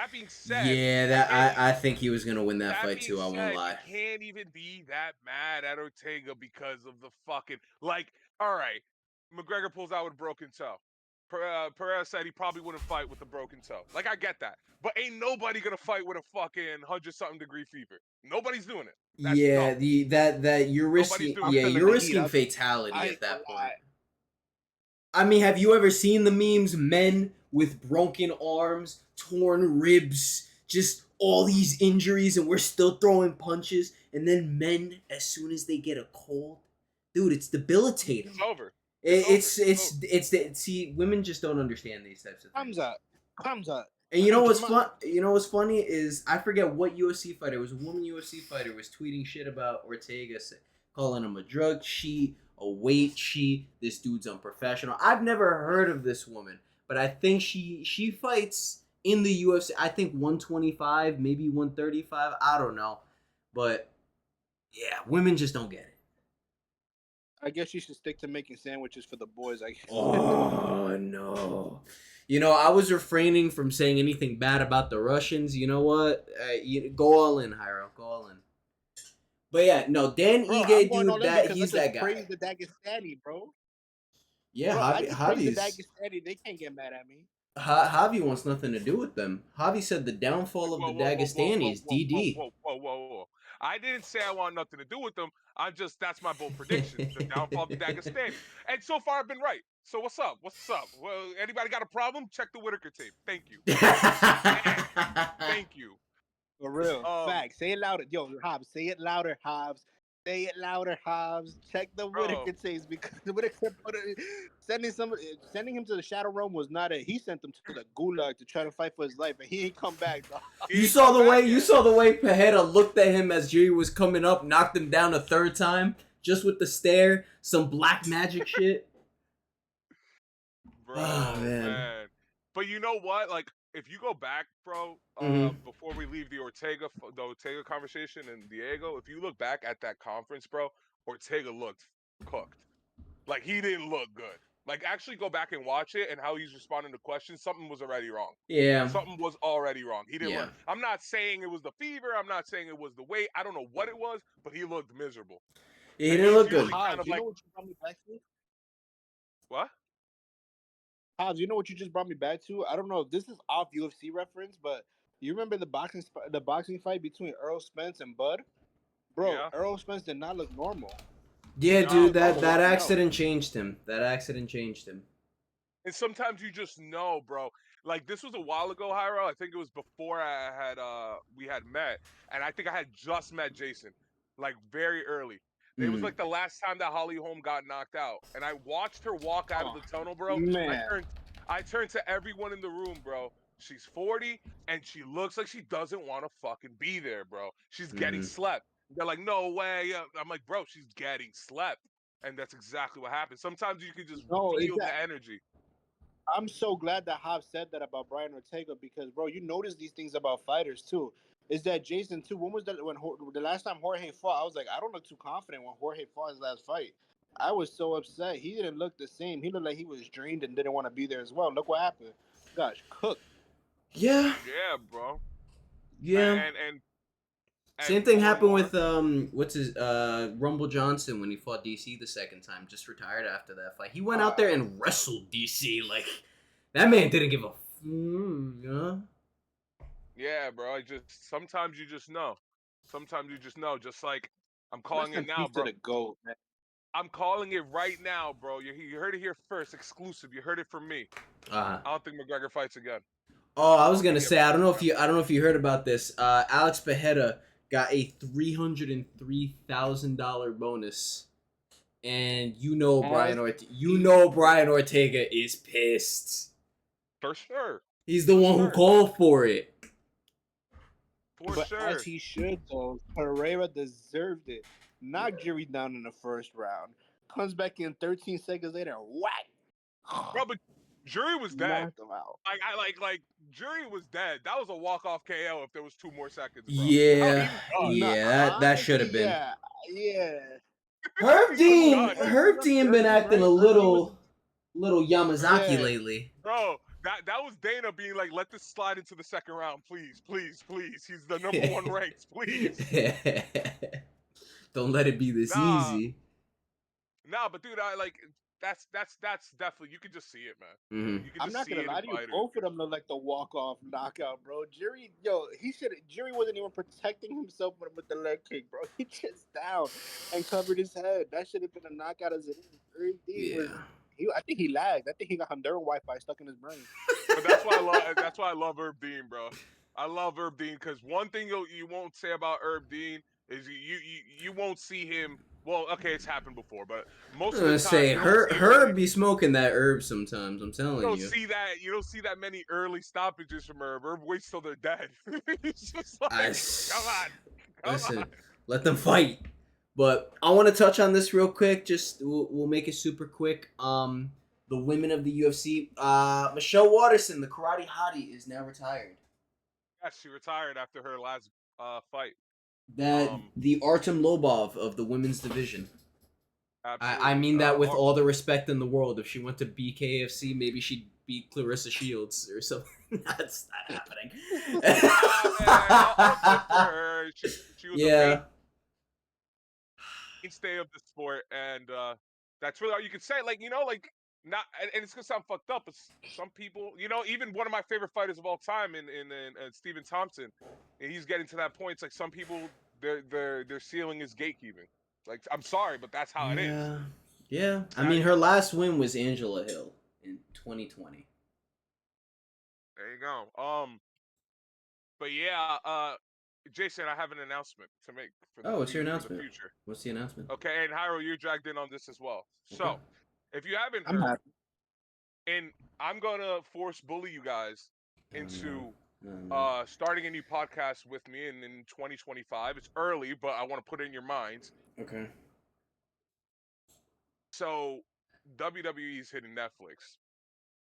That being said, Yeah, I think he was gonna win that that fight being too. I won't said, you lie. can't even be that mad at Ortega because of the fucking like. All right, McGregor pulls out with a broken toe. Perez said he probably wouldn't fight with a broken toe. Like I get that, but ain't nobody gonna fight with a fucking 100-something degree fever. Nobody's doing it. That's Yeah, dumb. that you're Nobody's risking. doing I'm it. Yeah, feeling you're the heat. risking I fatality ain't at gonna that point. lie. I mean, have you ever seen the memes? Men with broken arms, torn ribs, just all these injuries, and we're still throwing punches. And then men, as soon as they get a cold, dude, it's debilitating. It's over. It's over. See, women just don't understand these types of Comes things. up. Comes up. And you know what's fun? You know what's funny is I forget what UFC fighter. It was a woman UFC fighter was tweeting shit about Ortega, calling him a drug cheat, a weight cheat. This dude's unprofessional. I've never heard of this woman, but I think she fights in the UFC. I think 125, maybe 135. I don't know, but yeah, women just don't get it. I guess you should stick to making sandwiches for the boys. I guess. Oh no. You know, I was refraining from saying anything bad about the Russians. You know what? Go all in, Hyro. Go all in. But yeah, no, Dan Bro, I'm Ige, going all dude, in because I he's just that guy. praised the Dagestani, bro. Yeah, Bro, I just praised the Javi's Dagestani. They can't get mad at me. Javi wants nothing to do with them. Javi said the downfall of Whoa, the whoa, whoa, whoa, Dagestani whoa, is whoa, whoa, DD. whoa, whoa, whoa, whoa. I didn't say I want nothing to do with them. That's my bold prediction. The downfall of the Dagestani. And so far I've been right. So what's up? What's up? Well, anybody got a problem? Check the Whitaker tape. Thank you. And thank you. For real. Um, Facts. Say it louder. Yo, Hobbs, say it louder, Hobbs. Say it louder, Hobbs. Check the bro, Whitaker tapes because the Whitaker sending him to the Shadow Realm was not it. He sent him to the Gulag to try to fight for his life, and he ain't come back, dog. he ain't come back You yet. saw the way Pajeda looked at him as Jerry was coming up, knocked him down a third time, just with the stare, some black magic shit. Bro, Oh man. man. But you know what? Like, if you go back, bro, Mhm. before we leave the Ortega conversation and Diego, if you look back at that conference, bro, Ortega looked cooked. Like he didn't look good. Like actually go back and watch it and how he's responding to questions. Something was already wrong. Yeah. Something was already wrong. He didn't look. Yeah. I'm not saying it was the fever. I'm not saying it was the weight. I don't know what it was, but he looked miserable. He And didn't he's look good. usually kind Hobbs, of you like know what you brought me back to? what? Hobbs, you know what you just brought me back to? I don't know if this is off UFC reference, but you remember the boxing fight between Earl Spence and Bud? Bro, Yeah. Earl Spence did not look normal. Yeah, He did not dude, look normal that walking out. accident changed him. That accident changed him. And sometimes you just know, bro. Like this was a while ago, Hyro. I think it was before we had met, and I think I had just met Jason, like very early. It was Mm. like the last time that Holly Holm got knocked out, and I watched her walk out of Oh, the tunnel, bro. man. I turned to everyone in the room, bro. She's 40, and she looks like she doesn't want to fucking be there, bro. She's getting Mm. slept. They're like, no way. I'm like, bro, she's getting slept, and that's exactly what happened. Sometimes you can just No, feel the exactly. energy. I'm so glad that Hobbs said that about Brian Ortega because, bro, you notice these things about fighters too. Is that Jason too? When was that? The last time Jorge fought, I was like, I don't look too confident when Jorge fought his last fight. I was so upset. He didn't look the same. He looked like he was drained and didn't want to be there as well. Look what happened. Gosh, cooked. Yeah. Yeah, bro. Yeah. And Same thing more and happened more. with what's his Rumble Johnson when he fought DC the second time, just retired after that fight. He went out there and wrestled DC like that man didn't give a Yeah, bro. Sometimes you just know. Sometimes you just know. Just like I'm calling Rest it in now, peace to bro. the GOAT, man. I'm calling it right now, bro. You heard it here first, exclusive. You heard it from me. Uh-huh. I don't think McGregor fights again. Oh, I was gonna say I don't know if you heard about this. Alex Pajeda got a $303,000 bonus, and Brian Ortega is pissed. For sure. He's the one who called for it. But as he should, though, Pereira deserved it. Knocked Jerry down in the first round. Comes back in 13 seconds later, whack. Bro, but Jury was dead. Knocked him out. Like Jury was dead. That was a walk-off KO if there was 2 more seconds, bro. Yeah, He was done. that should have been. Yeah. Herb He was Dean, done. Herb Dean been acting a little Yamazaki Yeah. lately. Bro, That was Dana being like, let this slide into the second round, please, please, please. He's the number one ranked, please. Don't let it be this Nah, easy. nah, but dude, I like that's definitely you can just see it, man. Mm-hmm. You can I'm just not see gonna it in lie to you. fighters. Both of them look like the walk-off knockout, bro. Jury, Jury wasn't even protecting himself with the leg kick, bro. He just down and covered his head. That should have been a knockout as it is. Herb Dean was. Yeah. I think he lagged. I think he got Honduran Wi-Fi stuck in his brain. But that's why I love Herb Dean, bro. I love Herb Dean because one thing you won't say about Herb Dean is you won't see him. Well, okay, it's happened before, but most I'm of the gonna time say you don't see Herb be smoking that herb sometimes. I'm telling you. you don't see that many early stoppages from Herb. Herb waits till they're dead. He's just I like, come on. listen. Let them fight. But I want to touch on this real quick. Just we'll make it super quick. The women of the UFC. Michelle Waterson, the karate hottie, is now retired. Yes, she retired after her last fight. That the Artem Lobov of the women's division. Absolutely. I mean that with all the respect in the world. If she went to BKFC, maybe she'd beat Clarissa Shields or something. That's not happening. I'll give for her. She was a mainstay of the sport, and that's really all you can say. Like like not, and it's gonna sound fucked up, but some people, even one of my favorite fighters of all time, in Stephen Thompson, and he's getting to that point. It's like some people, their ceiling is gatekeeping. Like, I'm sorry, but that's how it is. Yeah. I mean, her last win was Angela Hill in 2020. There you go. But yeah, Jason, I have an announcement to make for the, what's your for announcement? the future. What's the announcement? Okay, and Hyro, you're dragged in on this as well. Okay. So, if you haven't I'm heard, happy. and I'm gonna force bully you guys into starting a new podcast with me in 2025. It's early, but I want to put it in your minds. Okay. So, WWE's hitting Netflix.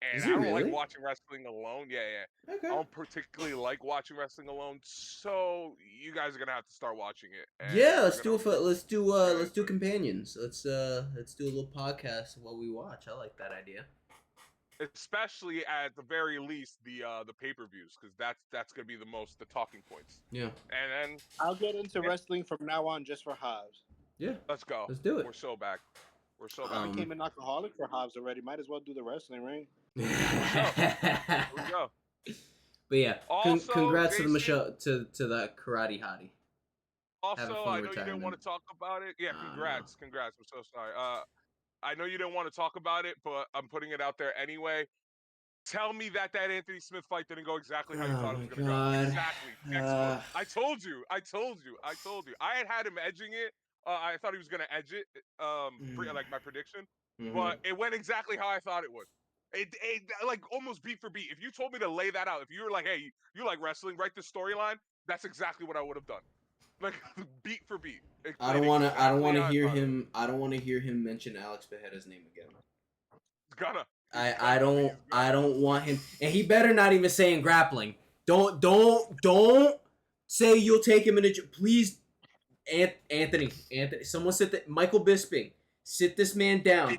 And Is I it don't really? like watching wrestling alone. Yeah. Okay. I don't particularly like watching wrestling alone. So you guys are gonna have to start watching it. And Yeah, let's we're do gonna let's do get into it. companions. Let's do a little podcast while we watch. I like that idea. Especially at the very least the pay-per-views, because that's gonna be the talking points. Yeah. And then I'll get into wrestling from now on just for Hobbs. Yeah. let's go. Let's do it. We're so back. I became an alcoholic for Hobbs already. Might as well do the wrestling, right? Here we go. But yeah, Also, congrats Jason, to the Michelle to the karate hottie. Also, I know you retirement. didn't want to talk about it. Yeah, congrats. I'm so sorry. I know you didn't want to talk about it, but I'm putting it out there anyway. Tell me that Anthony Smith fight didn't go exactly how you thought it was going to go. Exactly. I told you. I had him edging it. I thought he was going to edge it, like my prediction. But it went exactly how I thought it would. It like almost beat for beat. If you told me to lay that out, if you were like, hey, you like wrestling, write the storyline, that's exactly what I would have done. Like beat for beat. I don't want to hear him. I don't want to hear him mention Alex Pereira's name again. I don't want him, and he better not even say in grappling. Don't say you'll take him in a. Please, Anthony. Someone Michael Bisping. Sit this man down.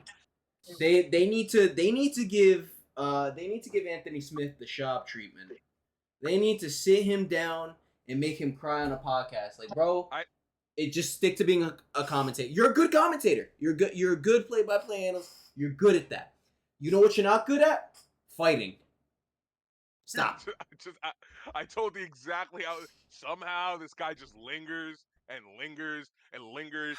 They need to give Anthony Smith the Schaub treatment. They need to sit him down and make him cry on a podcast. Like, bro, just stick to being a commentator. You're a good commentator. You're a good play-by-play analyst. You're good at that. You know what you're not good at? Fighting. Stop. I told you exactly how somehow this guy just lingers and lingers and lingers.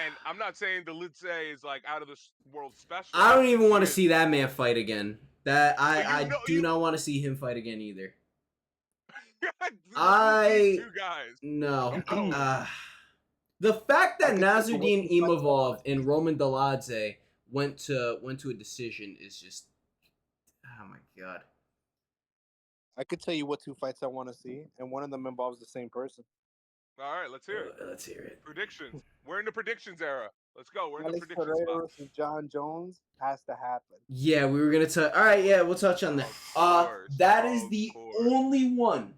And I'm not saying the Lidze is like out of this world special. I don't even want to see that man fight again. I do not want to see him fight again either. Two guys. No. The fact that Nasruddin Imavov and Roman Dolidze went to a decision is just, oh my god. I could tell you what two fights I want to see, and one of them involves the same person. All right, let's hear it. Let's hear it. Predictions. We're in the predictions era. Let's go. We're in Alex the predictions Pereira versus John Jones has to happen. Yeah, we were gonna touch. All right, yeah, we'll touch on that. That is the only one,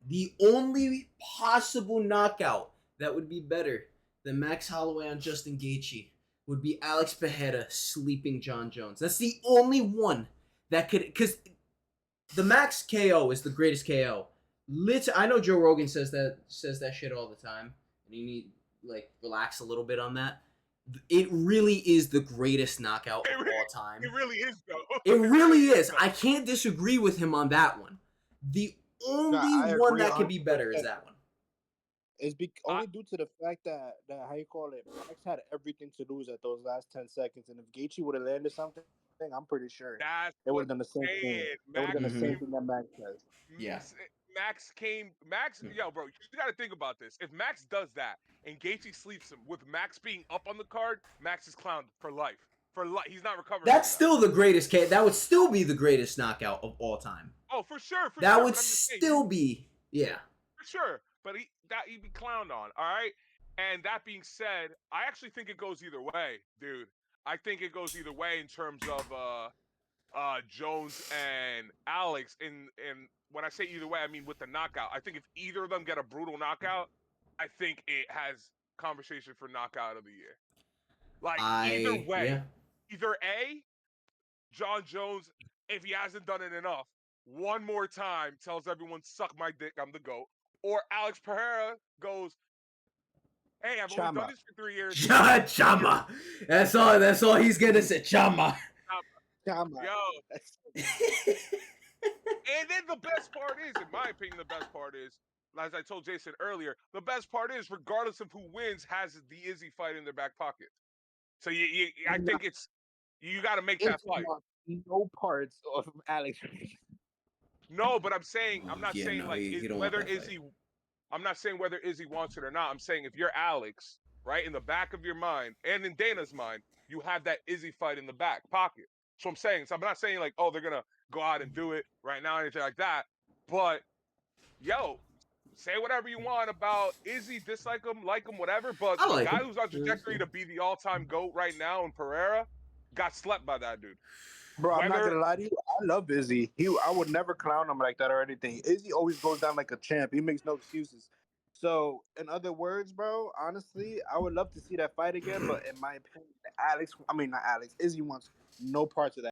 the only possible knockout that would be better than Max Holloway on Justin Gaethje would be Alex Pereira sleeping John Jones. That's the only one that could, because The Max KO is the greatest KO. I know Joe Rogan says that shit all the time, and you need relax a little bit on that. It really is the greatest knockout of all time. It really is, though. It really is. I can't disagree with him on that one. The only one that could be better is that one. It's only due to the fact that how you call it, Max had everything to lose at those last 10 seconds, and if Gaethje would have landed something, I'm pretty sure it would have done the same thing. It would have done the same thing that Max does. Yeah. Yo, bro, you got to think about this. If Max does that and Gaethje sleeps him, with Max being up on the card, Max is clowned for life. He's not recovering. That's still the greatest That would still be the greatest knockout of all time. Oh, for sure. That would still be, yeah. For sure. But he'd be clowned on, all right? And that being said, I actually think it goes either way, dude. I think it goes either way in terms of Jones and Alex. And when I say either way, I mean with the knockout. I think if either of them get a brutal knockout, I think it has conversation for knockout of the year. Like, either way. Yeah. Either A, John Jones, if he hasn't done it enough, one more time tells everyone, suck my dick, I'm the GOAT. Or Alex Pereira goes, hey, I've only done this for 3 years. Chama. That's all he's gonna say. Chama. Chama. Yo. And then the best part is, in my opinion, the best part is, as I told Jason earlier, the best part is, regardless of who wins, has the Izzy fight in their back pocket. So I think you got to make that fight. No parts of Alex. No, but I'm not saying whether Izzy. I'm not saying whether Izzy wants it or not. I'm saying if you're Alex, right, in the back of your mind and in Dana's mind, you have that Izzy fight in the back pocket. So I'm saying, I'm not saying like, oh, they're gonna go out and do it right now, anything like that. But yo, say whatever you want about Izzy, dislike him, like him, whatever. But the guy who's on trajectory to be the all-time GOAT right now in Pereira got slept by that dude. Bro, I'm not gonna lie to you. I love Izzy. I would never clown him like that or anything. Izzy always goes down like a champ. He makes no excuses. So, in other words, bro, honestly, I would love to see that fight again. But in my opinion, not Alex. Izzy wants no parts of that.